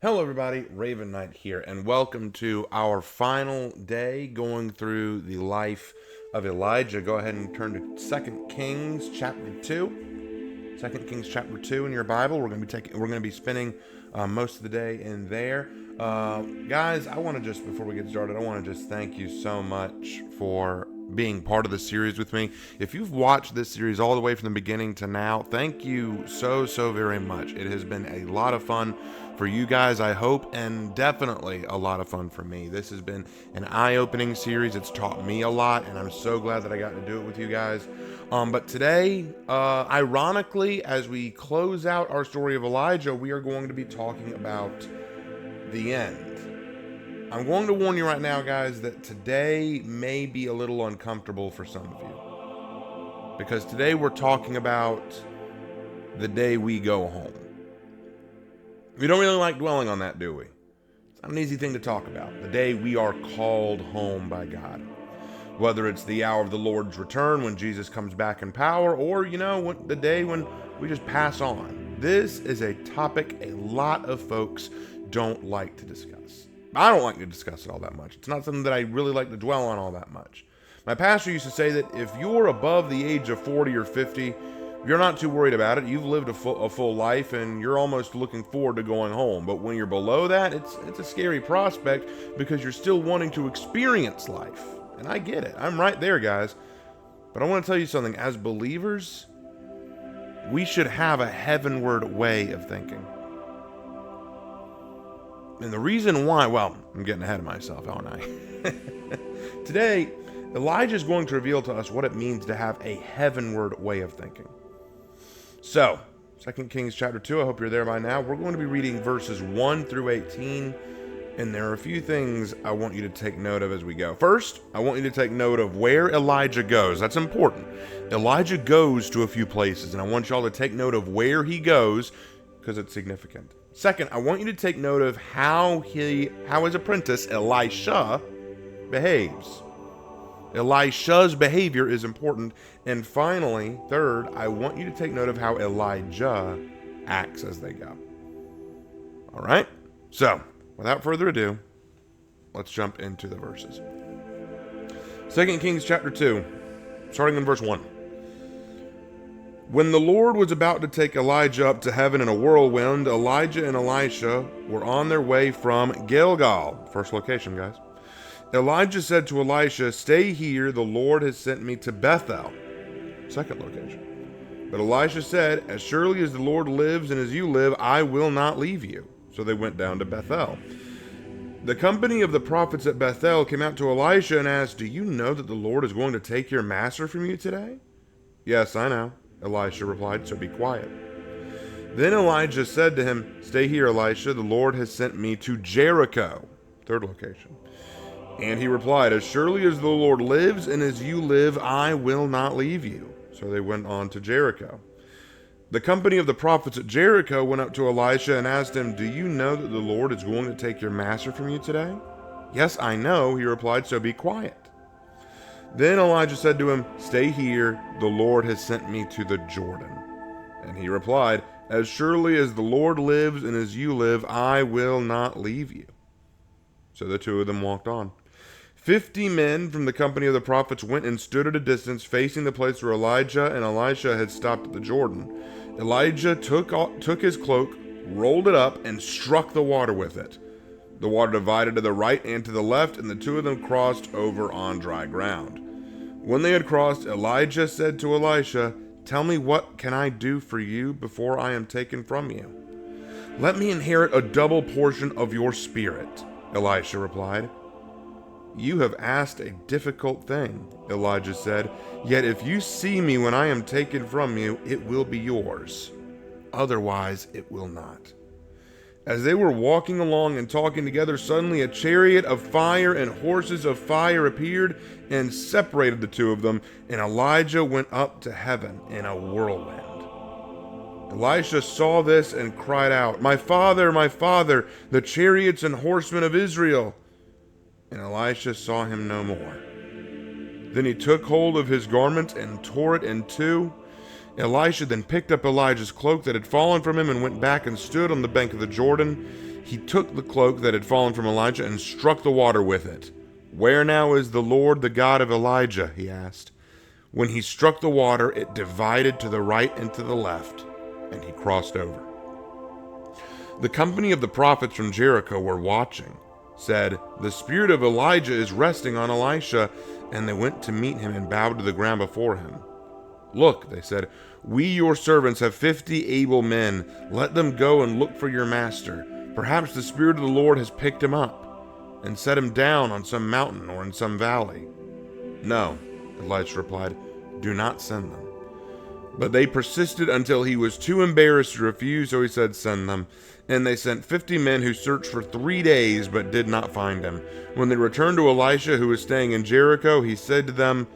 Hello, everybody. Raven Knight here, and welcome to our final day going through the life of Elijah. Go ahead and turn to Second Kings chapter 2. 2 Kings chapter 2 in your Bible. We're going to be spending most of the day in there. Guys, I want to just before we get started, I want to just thank you so much for being part of the series with me. If you've watched this series all the way from the beginning to now, thank you so very much. It has been a lot of fun for you guys, I hope, and definitely a lot of fun for me. This has been an eye-opening series. It's taught me a lot, and I'm so glad that I got to do it with you guys. But today, ironically, as we close out our story of Elijah, we are going to be talking about the end. I'm going to warn you right now, guys, that today may be a little uncomfortable for some of you. Because today we're talking about the day we go home. We don't really like dwelling on that, do we? It's not an easy thing to talk about. The day we are called home by God. Whether it's the hour of the Lord's return when Jesus comes back in power, or, the day when we just pass on. This is a topic a lot of folks don't like to discuss. I don't like to discuss it all that much. It's not something that I really like to dwell on all that much. My pastor used to say that if you're above the age of 40 or 50, you're not too worried about it. You've lived a full life, and you're almost looking forward to going home. But when you're below that, it's a scary prospect because you're still wanting to experience life. And I get it. I'm right there, guys. But I want to tell you something. As believers, we should have a heavenward way of thinking. And the reason why, well, I'm getting ahead of myself, aren't I? Today, Elijah is going to reveal to us what it means to have a heavenward way of thinking. So, 2 Kings chapter 2, I hope you're there by now. We're going to be reading verses 1 through 18, and there are a few things I want you to take note of as we go. First, I want you to take note of where Elijah goes. That's important. Elijah goes to a few places, and I want y'all to take note of where he goes because it's significant. Second, I want you to take note of how his apprentice, Elisha, behaves. Elisha's behavior is important. And finally, third, I want you to take note of how Elijah acts as they go. All right? So, without further ado, let's jump into the verses. 2 Kings chapter 2, starting in verse 1. When the Lord was about to take Elijah up to heaven in a whirlwind, Elijah and Elisha were on their way from Gilgal. First location, guys. Elijah said to Elisha, "Stay here, the Lord has sent me to Bethel." Second location. But Elisha said, "As surely as the Lord lives and as you live, I will not leave you." So they went down to Bethel. The company of the prophets at Bethel came out to Elisha and asked, "Do you know that the Lord is going to take your master from you today?" "Yes, I know," Elisha replied, "so be quiet." Then Elijah said to him, "Stay here, Elisha, the Lord has sent me to Jericho." Third location. And he replied, "As surely as the Lord lives and as you live, I will not leave you." So they went on to Jericho. The company of the prophets at Jericho went up to Elisha and asked him, "Do you know that the Lord is going to take your master from you today?" "Yes, I know," he replied, "so be quiet." Then Elijah said to him, "Stay here, the Lord has sent me to the Jordan." And he replied, "As surely as the Lord lives and as you live, I will not leave you." So the two of them walked on. 50 men from the company of the prophets went and stood at a distance facing the place where Elijah and Elisha had stopped at the Jordan. Elijah took his cloak, rolled it up, and struck the water with it. The water divided to the right and to the left, and the two of them crossed over on dry ground. When they had crossed, Elijah said to Elisha, "Tell me, what can I do for you before I am taken from you?" "Let me inherit a double portion of your spirit," Elisha replied. "You have asked a difficult thing," Elijah said. "Yet if you see me when I am taken from you, it will be yours. Otherwise, it will not." As they were walking along and talking together, suddenly a chariot of fire and horses of fire appeared and separated the two of them, and Elijah went up to heaven in a whirlwind. Elisha saw this and cried out, my father, the chariots and horsemen of Israel!" And Elisha saw him no more. Then he took hold of his garment and tore it in two. Elisha then picked up Elijah's cloak that had fallen from him and went back and stood on the bank of the Jordan. He took the cloak that had fallen from Elijah and struck the water with it. "Where now is the Lord, the God of Elijah?" he asked. When he struck the water, it divided to the right and to the left, and he crossed over. The company of the prophets from Jericho were watching, said, "The spirit of Elijah is resting on Elisha," and they went to meet him and bowed to the ground before him. "Look," they said, "we, your servants, have 50 able men. Let them go and look for your master. Perhaps the Spirit of the Lord has picked him up and set him down on some mountain or in some valley." "No," Elisha replied, "do not send them." But they persisted until he was too embarrassed to refuse, so he said, "Send them." And they sent 50 men who searched for 3 days but did not find him. When they returned to Elisha, who was staying in Jericho, he said to them,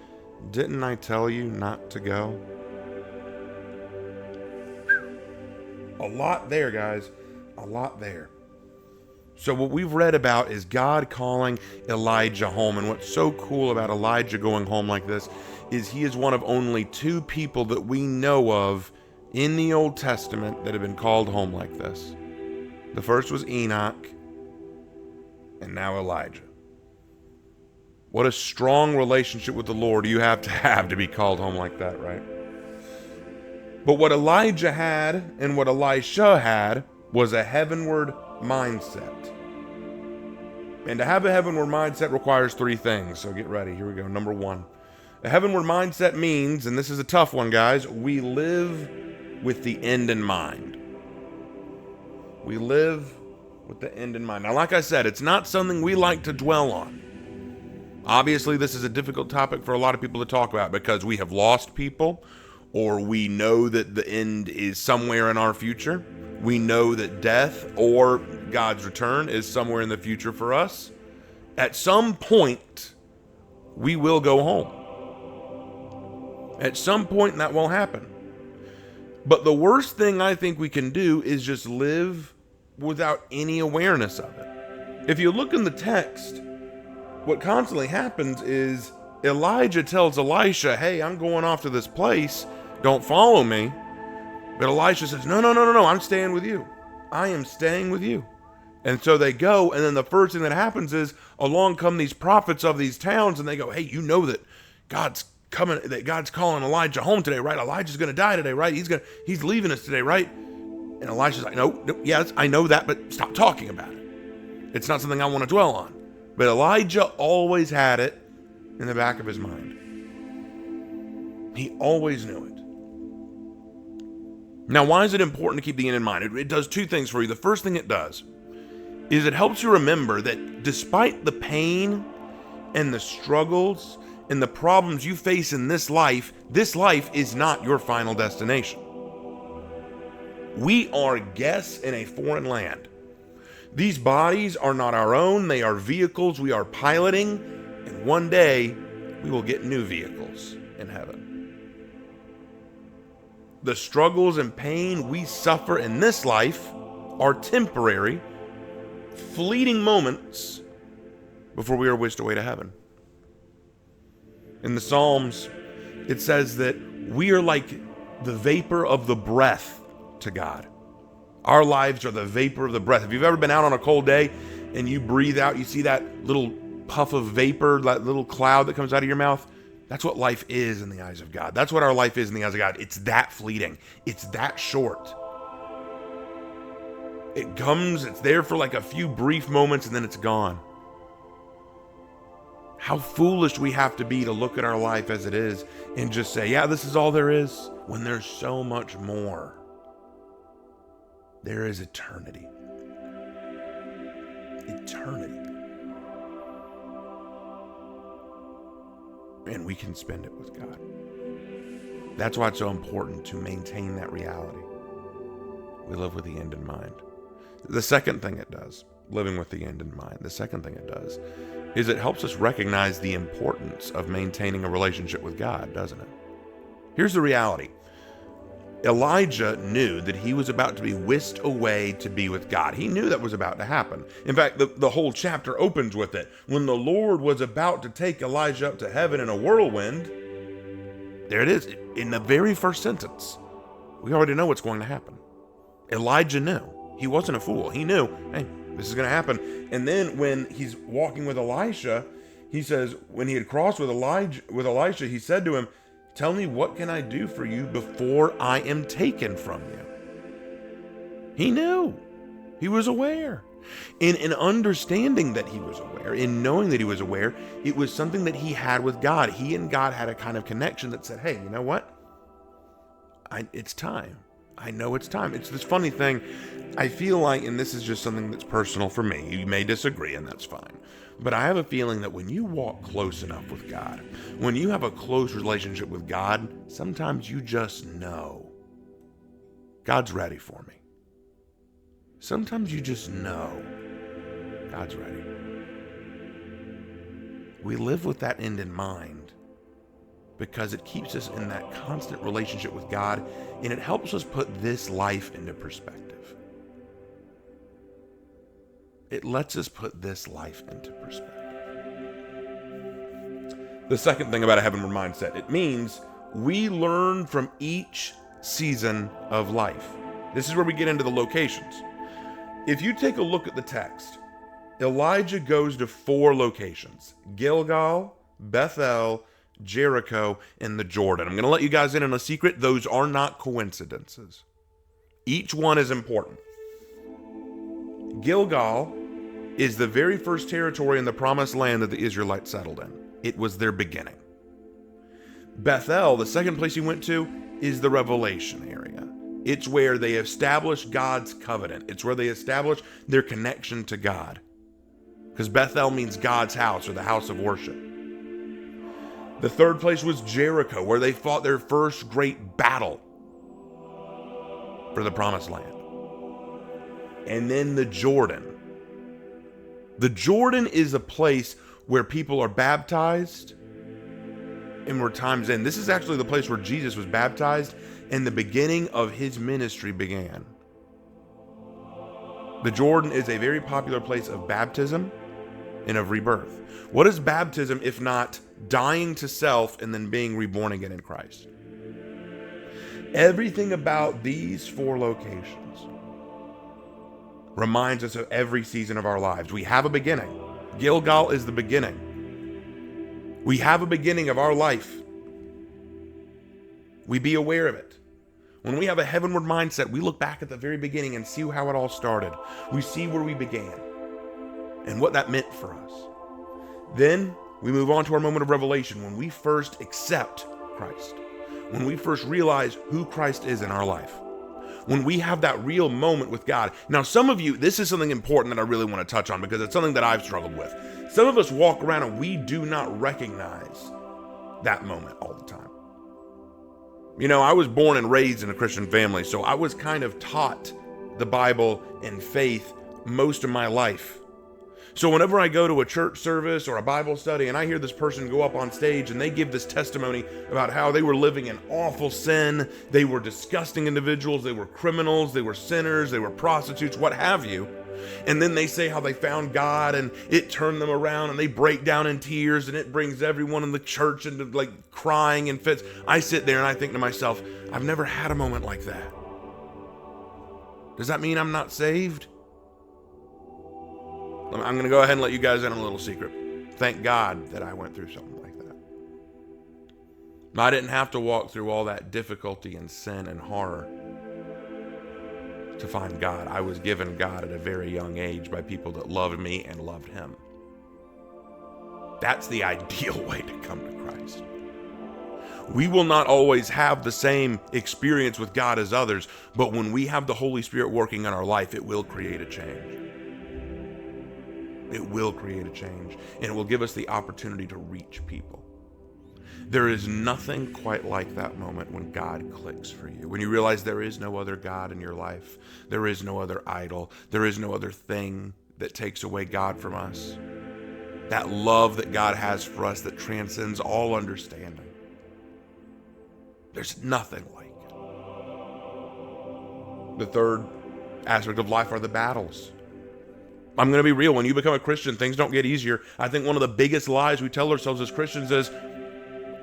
"Didn't I tell you not to go?" A lot there, guys. A lot there. So what we've read about is God calling Elijah home. And what's so cool about Elijah going home like this is he is one of only 2 people that we know of in the Old Testament that have been called home like this. The first was Enoch, and now Elijah. What a strong relationship with the Lord you have to be called home like that, right? But what Elijah had and what Elisha had was a heavenward mindset. And to have a heavenward mindset requires 3 things. So get ready. Here we go. Number 1. A heavenward mindset means, and this is a tough one, guys, we live with the end in mind. We live with the end in mind. Now, like I said, it's not something we like to dwell on. Obviously, this is a difficult topic for a lot of people to talk about because we have lost people, or we know that the end is somewhere in our future. We know that death or God's return is somewhere in the future for us. At some point, we will go home. At some point, that will happen. But the worst thing I think we can do is just live without any awareness of it. If you look in the text, what constantly happens is Elijah tells Elisha, "Hey, I'm going off to this place. Don't follow me." But Elisha says, No, I'm staying with you. I am staying with you. And so they go, and then the first thing that happens is along come these prophets of these towns, and they go, "Hey, you know that God's coming, that God's calling Elijah home today, right? Elijah's going to die today, right? He's leaving us today, right?" And Elisha's like, no, yes, I know that, but stop talking about it. It's not something I want to dwell on. But Elijah always had it in the back of his mind. He always knew it. Now, why is it important to keep the end in mind? It does 2 things for you. The first thing it does is it helps you remember that despite the pain and the struggles and the problems you face in this life is not your final destination. We are guests in a foreign land. These bodies are not our own. They are vehicles we are piloting, and one day we will get new vehicles in heaven. The struggles and pain we suffer in this life are temporary, fleeting moments before we are whisked away to heaven. In the Psalms, it says that we are like the vapor of the breath to God. Our lives are the vapor of the breath. If you've ever been out on a cold day and you breathe out, you see that little puff of vapor, that little cloud that comes out of your mouth? That's what life is in the eyes of God. That's what our life is in the eyes of God. It's that fleeting. It's that short. It comes, it's there for like a few brief moments, and then it's gone. How foolish we have to be to look at our life as it is and just say, yeah, this is all there is, when there's so much more. There is eternity. Eternity. And we can spend it with God. That's why it's so important to maintain that reality. We live with the end in mind. The second thing it does, living with the end in mind, the second thing it does is it helps us recognize the importance of maintaining a relationship with God, doesn't it? Here's the reality. Elijah knew that he was about to be whisked away to be with God. He knew that was about to happen. In fact, the whole chapter opens with it. When the Lord was about to take Elijah up to heaven in a whirlwind, There it is. In the very first sentence, we already know what's going to happen. Elijah knew. He wasn't a fool. He knew, hey, this is going to happen. And then when he's walking with Elisha, he says, when he had crossed with Elisha, he said to him, tell me, what can I do for you before I am taken from you? He knew. He was aware. In understanding that he was aware, in knowing that he was aware, it was something that he had with God. He and God had a kind of connection that said, hey, you know what? It's time. I know it's time. It's this funny thing. I feel like, and this is just something that's personal for me, you may disagree, and that's fine. But I have a feeling that when you walk close enough with God, when you have a close relationship with God, sometimes you just know God's ready for me. Sometimes you just know God's ready. We live with that end in mind because it keeps us in that constant relationship with God, and it helps us put this life into perspective. It lets us put this life into perspective. The second thing about a heavenward mindset, it means we learn from each season of life. This is where we get into the locations. If you take a look at the text, Elijah goes to 4 locations: Gilgal, Bethel, Jericho, and the Jordan. I'm going to let you guys in on a secret. Those are not coincidences. Each one is important. Gilgal is the very first territory in the promised land that the Israelites settled in. It was their beginning. Bethel, the second place he went to, is the Revelation area. It's where they establish God's covenant. It's where they establish their connection to God. Because Bethel means God's house, or the house of worship. The third place was Jericho, where they fought their first great battle for the promised land. And then the Jordan. The Jordan is a place where people are baptized and where time's in. This is actually the place where Jesus was baptized and the beginning of his ministry began. The Jordan is a very popular place of baptism and of rebirth. What is baptism if not dying to self and then being reborn again in Christ? Everything about these 4 locations reminds us of every season of our lives. We have a beginning. Gilgal is the beginning. We have a beginning of our life. We be aware of it. When we have a heavenward mindset, we look back at the very beginning and see how it all started. We see where we began and what that meant for us. Then we move on to our moment of revelation, when we first accept Christ, when we first realize who Christ is in our life, when we have that real moment with God. Now, some of you, this is something important that I really want to touch on because it's something that I've struggled with. Some of us walk around and we do not recognize that moment all the time. You know, I was born and raised in a Christian family, so I was kind of taught the Bible and faith most of my life. So whenever I go to a church service or a Bible study and I hear this person go up on stage and they give this testimony about how they were living in awful sin, they were disgusting individuals, they were criminals, they were sinners, they were prostitutes, what have you. And then they say how they found God and it turned them around, and they break down in tears and it brings everyone in the church into like crying and fits. I sit there and I think to myself, I've never had a moment like that. Does that mean I'm not saved? I'm going to go ahead and let you guys in on a little secret. Thank God that I went through something like that. I didn't have to walk through all that difficulty and sin and horror to find God. I was given God at a very young age by people that loved me and loved him. That's the ideal way to come to Christ. We will not always have the same experience with God as others, but when we have the Holy Spirit working in our life, it will create a change. It will create a change, and it will give us the opportunity to reach people. There is nothing quite like that moment when God clicks for you. When you realize there is no other God in your life. There is no other idol. There is no other thing that takes away God from us. That love that God has for us that transcends all understanding. There's nothing like it. The third aspect of life are the battles. I'm going to be real. When you become a Christian, things don't get easier. I think one of the biggest lies we tell ourselves as Christians is,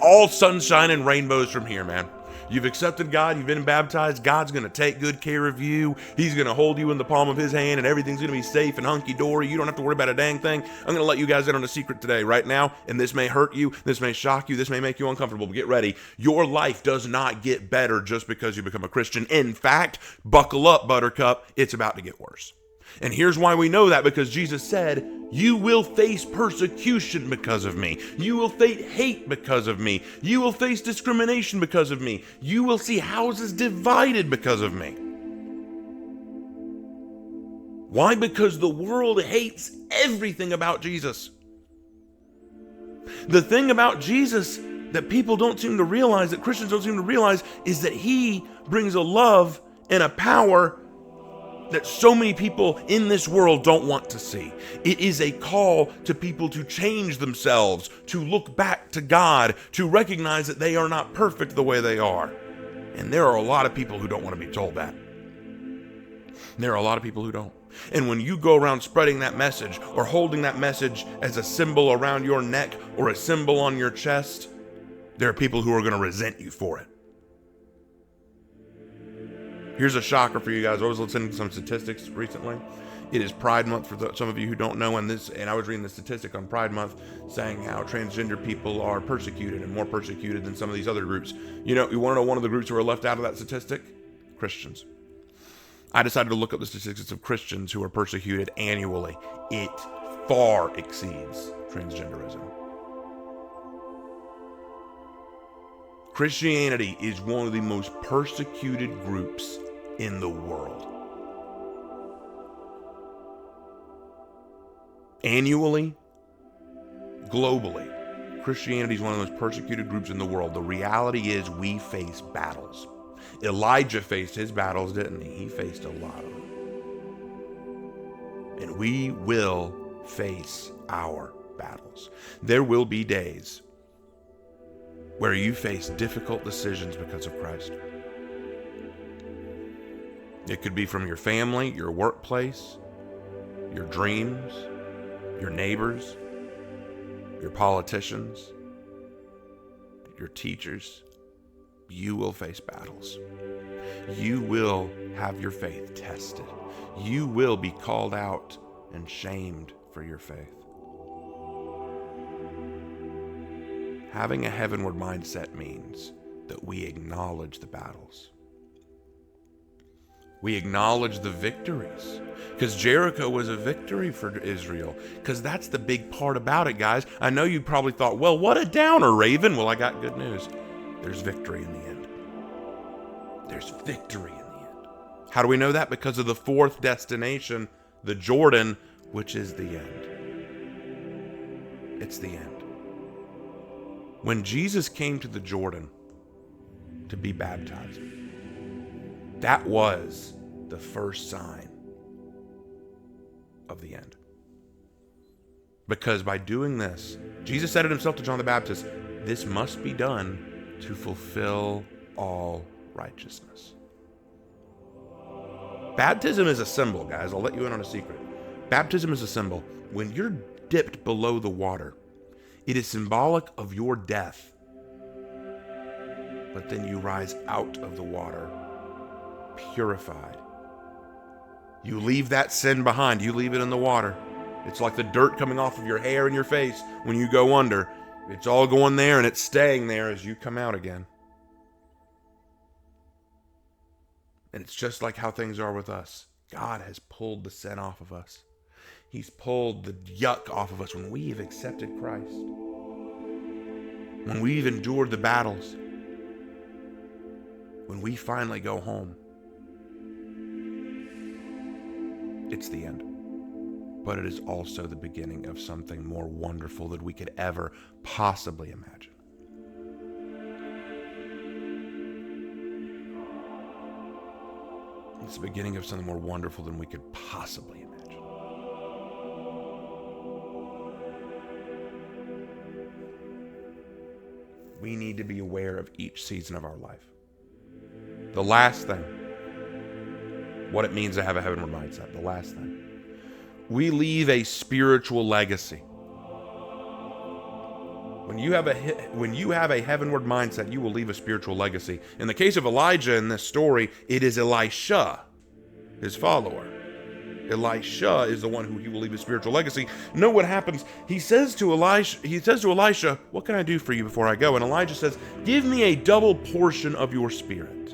all sunshine and rainbows from here, man. You've accepted God, you've been baptized, God's going to take good care of you. He's going to hold you in the palm of his hand, and everything's going to be safe and hunky-dory. You don't have to worry about a dang thing. I'm going to let you guys in on a secret today, right now, and this may hurt you, this may shock you, this may make you uncomfortable, but get ready. Your life does not get better just because you become a Christian. In fact, buckle up, Buttercup, it's about to get worse. And here's why we know that, because Jesus said, you will face persecution because of me. You will face hate because of me. You will face discrimination because of me. You will see houses divided because of me. Why? Because the world hates everything about Jesus. The thing about Jesus that people don't seem to realize, that Christians don't seem to realize, is that he brings a love and a power that so many people in this world don't want to see. It is a call to people to change themselves, to look back to God, to recognize that they are not perfect the way they are. And there are a lot of people who don't want to be told that. There are a lot of people who don't. And when you go around spreading that message or holding that message as a symbol around your neck or a symbol on your chest, there are people who are going to resent you for it. Here's a shocker for you guys. I was listening to some statistics recently. It is Pride Month for some of you who don't know, and I was reading the statistic on Pride Month saying how transgender people are persecuted and more persecuted than some of these other groups. You want to know one of the groups who are left out of that statistic? Christians. I decided to look up the statistics of Christians who are persecuted annually. It far exceeds transgenderism. Christianity is one of the most persecuted groups in the world. Annually, globally, Christianity is one of the most persecuted groups in the world. The reality is we face battles. Elijah faced his battles, didn't he? He faced a lot of them. And we will face our battles. There will be days where you face difficult decisions because of Christ. It could be from your family, your workplace, your dreams, your neighbors, your politicians, your teachers. You will face battles. You will have your faith tested. You will be called out and shamed for your faith. Having a heavenward mindset means that we acknowledge the battles. We acknowledge the victories, because Jericho was a victory for Israel, because that's the big part about it, guys. I know you probably thought, well, what a downer, Raven. Well, I got good news. There's victory in the end. There's victory in the end. How do we know that? Because of the fourth destination, the Jordan, which is the end. It's the end. When Jesus came to the Jordan to be baptized, that was the first sign of the end. Because by doing this, Jesus said it himself to John the Baptist, this must be done to fulfill all righteousness. Baptism is a symbol, guys. I'll let you in on a secret. Baptism is a symbol. When you're dipped below the water, it is symbolic of your death. But then you rise out of the water, purified. You leave that sin behind. You leave it in the water. It's like the dirt coming off of your hair and your face when you go under. It's all going there and it's staying there as you come out again. And it's just like how things are with us. God has pulled the sin off of us. He's pulled the yuck off of us when we have accepted Christ. When we've endured the battles. When we finally go home. It's the end. But it is also the beginning of something more wonderful than we could ever possibly imagine. It's the beginning of something more wonderful than we could possibly imagine. We need to be aware of each season of our life. The last thing, what it means to have a heavenward mindset. The last thing. We leave a spiritual legacy. When you have a heavenward mindset, you will leave a spiritual legacy. In the case of Elijah in this story, it is Elisha, his follower. Elisha is the one who he will leave a spiritual legacy. Know what happens? He says to Elisha, what can I do for you before I go? And Elijah says, give me a double portion of your spirit.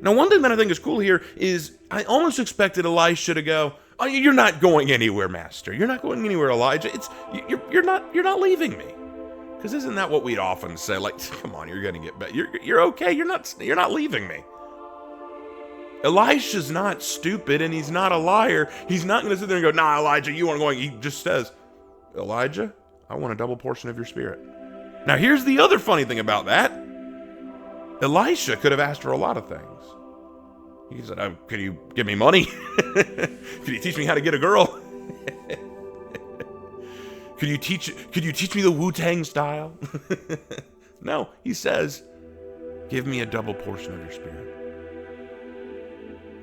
Now, one thing that I think is cool here is I almost expected Elisha to go, oh, you're not going anywhere, Master. You're not going anywhere, Elijah. You're not leaving me. Because isn't that what we'd often say? Like, come on, you're going to get better. You're okay. You're not leaving me. Elisha's not stupid and he's not a liar. He's not going to sit there and go, nah, Elijah, you aren't going. He just says, Elijah, I want a double portion of your spirit. Now, here's the other funny thing about that. Elisha could have asked for a lot of things. He said, could you give me money? Could you teach me how to get a girl? Could you teach me the Wu-Tang style? No, he says, give me a double portion of your spirit.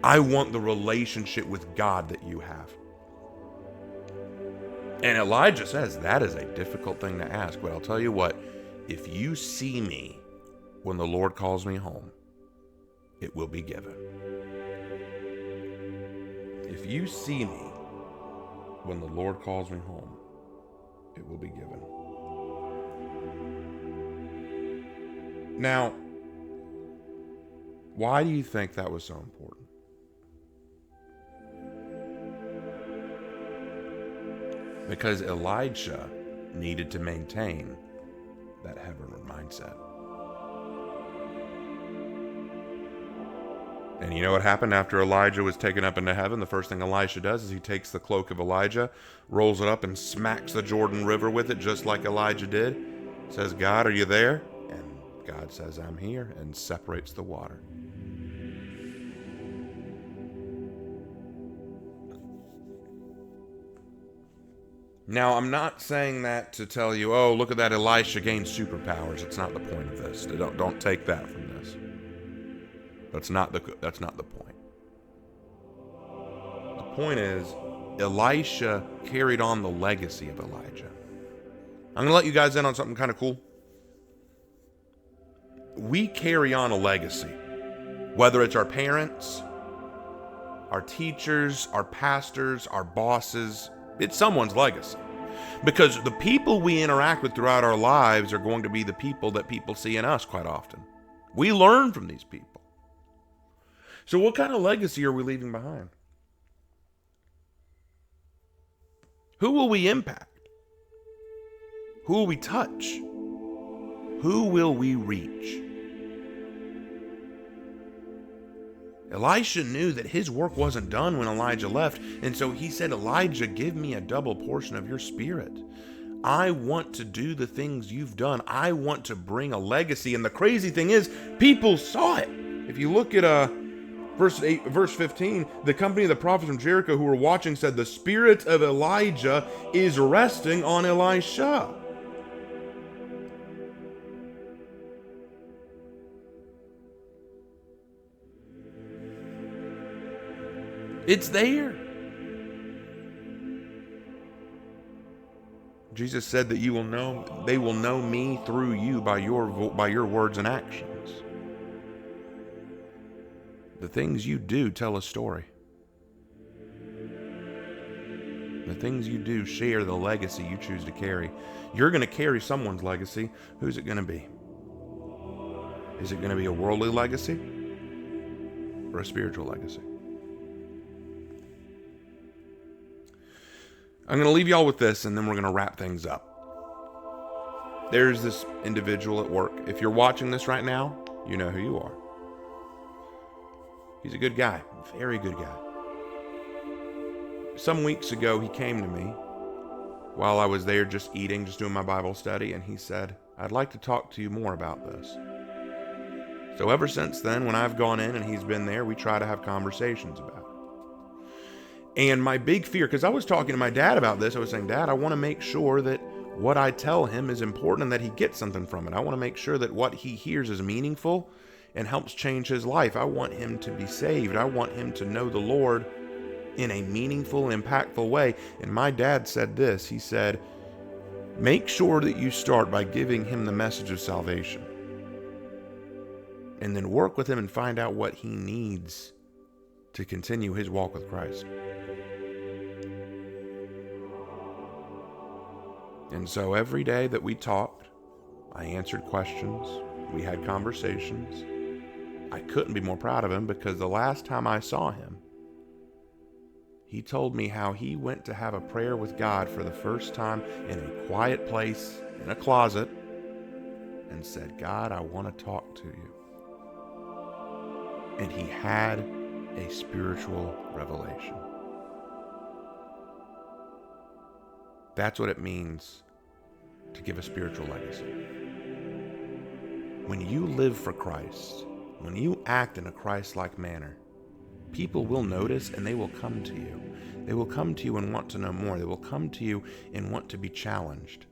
I want the relationship with God that you have. And Elijah says that is a difficult thing to ask, but I'll tell you what, if you see me when the Lord calls me home, it will be given. If you see me when the Lord calls me home, it will be given. Now, why do you think that was so important? Because Elijah needed to maintain that heavenward mindset. And you know what happened after Elijah was taken up into heaven? The first thing Elisha does is he takes the cloak of Elijah, rolls it up, and smacks the Jordan River with it, just like Elijah did. Says, God, are you there? And God says, I'm here, and separates the water. Now, I'm not saying that to tell you, oh, look at that, Elisha gained superpowers. It's not the point of this. Don't take that from this. That's not the point. The point is, Elisha carried on the legacy of Elijah. I'm going to let you guys in on something kind of cool. We carry on a legacy, whether it's our parents, our teachers, our pastors, our bosses. It's someone's legacy. Because the people we interact with throughout our lives are going to be the people that people see in us quite often. We learn from these people. So what kind of legacy are we leaving behind? Who will we impact? Who will we touch? Who will we reach? Elisha knew that his work wasn't done when Elijah left, and so he said, Elijah, give me a double portion of your spirit. I want to do the things you've done. I want to bring a legacy. And the crazy thing is, people saw it. If you look at verse 15, the company of the prophets from Jericho who were watching said, the spirit of Elijah is resting on Elisha. It's there. Jesus said that they will know me through you by your words and actions. The things you do tell a story. The things you do share the legacy you choose to carry. You're going to carry someone's legacy. Who's it going to be? Is it going to be a worldly legacy or a spiritual legacy? I'm going to leave y'all with this, and then we're going to wrap things up. There's this individual at work. If you're watching this right now, you know who you are. He's a good guy, very good guy. Some weeks ago, he came to me while I was there just eating, just doing my Bible study, and he said, I'd like to talk to you more about this. So ever since then, when I've gone in and he's been there, we try to have conversations about it. And my big fear, because I was talking to my dad about this, I was saying, Dad, I want to make sure that what I tell him is important and that he gets something from it. I want to make sure that what he hears is meaningful and helps change his life. I want him to be saved. I want him to know the Lord in a meaningful, impactful way. And my dad said this. He said, Make sure that you start by giving him the message of salvation. And then work with him and find out what he needs to continue his walk with Christ. And so every day that we talked, I answered questions, we had conversations. I couldn't be more proud of him because the last time I saw him, he told me how he went to have a prayer with God for the first time in a quiet place, in a closet, and said, God, I want to talk to you. And he had a spiritual revelation. That's what it means to give a spiritual legacy. When you live for Christ, when you act in a Christ-like manner, people will notice and they will come to you. They will come to you and want to know more. They will come to you and want to be challenged.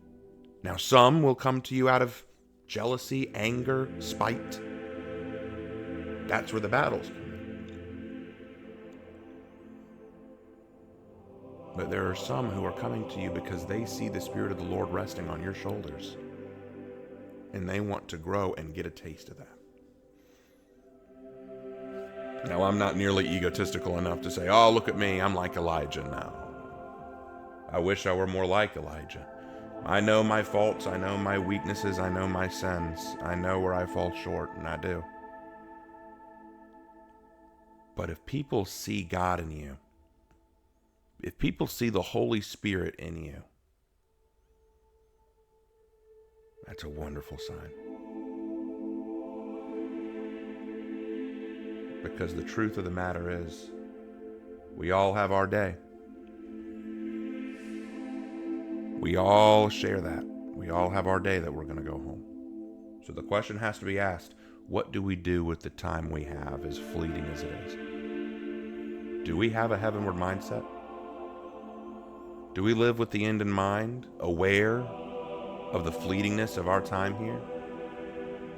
Now, some will come to you out of jealousy, anger, spite. That's where the battles come in. But there are some who are coming to you because they see the Spirit of the Lord resting on your shoulders. And they want to grow and get a taste of that. Now, I'm not nearly egotistical enough to say, oh, look at me, I'm like Elijah now. I wish I were more like Elijah. I know my faults, I know my weaknesses, I know my sins. I know where I fall short, and I do. But if people see God in you, if people see the Holy Spirit in you, that's a wonderful sign. Because the truth of the matter is, we all have our day. We all share that. We all have our day that we're going to go home. So the question has to be asked, what do we do with the time we have, as fleeting as it is? Do we have a heavenward mindset? Do we live with the end in mind, aware of the fleetingness of our time here?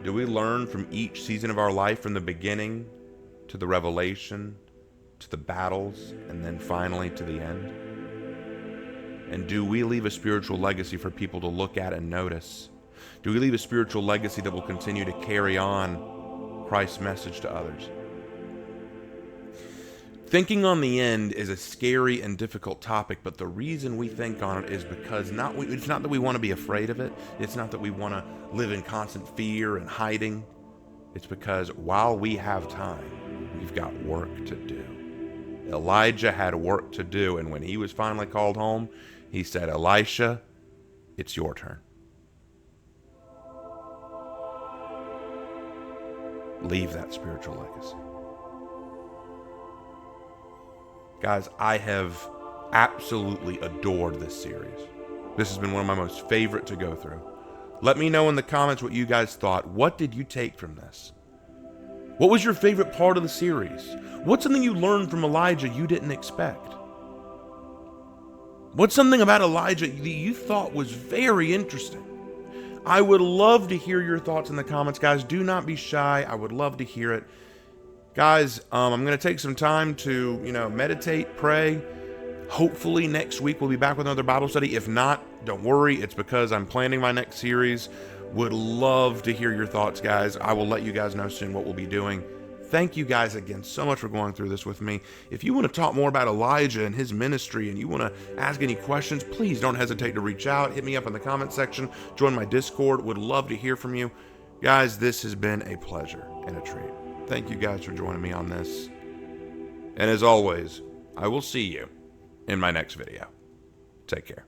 Do we learn from each season of our life, from the beginning to the revelation, to the battles, and then finally to the end? And do we leave a spiritual legacy for people to look at and notice? Do we leave a spiritual legacy that will continue to carry on Christ's message to others? Thinking on the end is a scary and difficult topic, but the reason we think on it is because it's not that we want to be afraid of it. It's not that we want to live in constant fear and hiding. It's because while we have time, we've got work to do. Elijah had work to do, and when he was finally called home, he said, Elisha, it's your turn. Leave that spiritual legacy. Guys, I have absolutely adored this series. This has been one of my most favorite to go through. Let me know in the comments what you guys thought. What did you take from this? What was your favorite part of the series? What's something you learned from Elijah you didn't expect? What's something about Elijah that you thought was very interesting? I would love to hear your thoughts in the comments, guys. Do not be shy. I would love to hear it. Guys, I'm going to take some time to, meditate, pray. Hopefully next week we'll be back with another Bible study. If not, don't worry. It's because I'm planning my next series. Would love to hear your thoughts, guys. I will let you guys know soon what we'll be doing. Thank you guys again so much for going through this with me. If you want to talk more about Elijah and his ministry and you want to ask any questions, please don't hesitate to reach out. Hit me up in the comment section. Join my Discord. Would love to hear from you. Guys, this has been a pleasure and a treat. Thank you guys for joining me on this. And as always, I will see you in my next video. Take care.